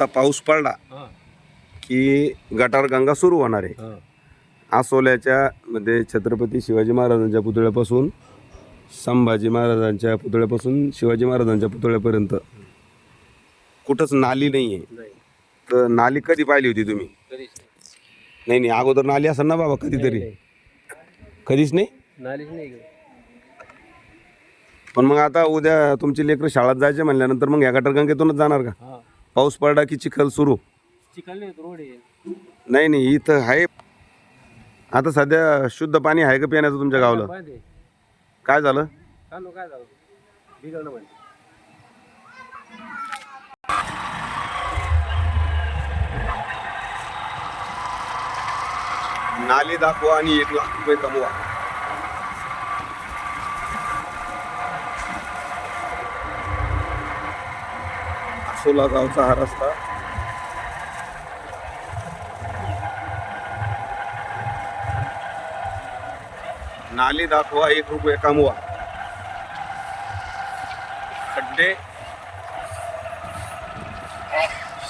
आता पाऊस पडला की गटार गंगा सुरू होणार आहे. आसोल्याच्या मध्ये छत्रपती शिवाजी महाराजांच्या पुतळ्यापासून संभाजी महाराजांच्या पुतळ्यापासून शिवाजी महाराजांच्या पुतळ्यापर्यंत कुठंच नाली नाही आहे. तर नाली कधी पाहिली होती तुम्ही? नाही नाही, अगोदर नाली असेल ना बाबा कधीतरी? कधीच नाही. नालीच नाही. पण मग आता उद्या तुमची लेकरं शाळेत जायचे म्हणल्यानंतर मग या गटारगंगेतूनच जाणार का? पाऊस पडला की चिखल सुरू? चिखल नाही, रोड आहे. नाही नाही, इथं आहे. आता सध्या शुद्ध पाणी आहे का पिण्याचं तुमच्या गावाला? काय झालं? काय झालं बिघडलं म्हणजे. नाली दाखवा आणि 1 लाख रुपये कमवा. आसोला गावचा हा रस्ता. नाली दाखवा 1 रुपये कमवा. खड्डे,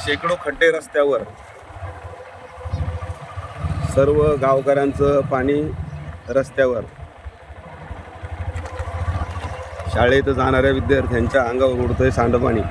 शेकडो खड्डे रस्त्यावर. सर्व गावकऱ्यांचं पाणी रस्त्यावर. शाळेत जाणाऱ्या विद्यार्थ्यांच्या अंगावर उडतंय सांडपाणी.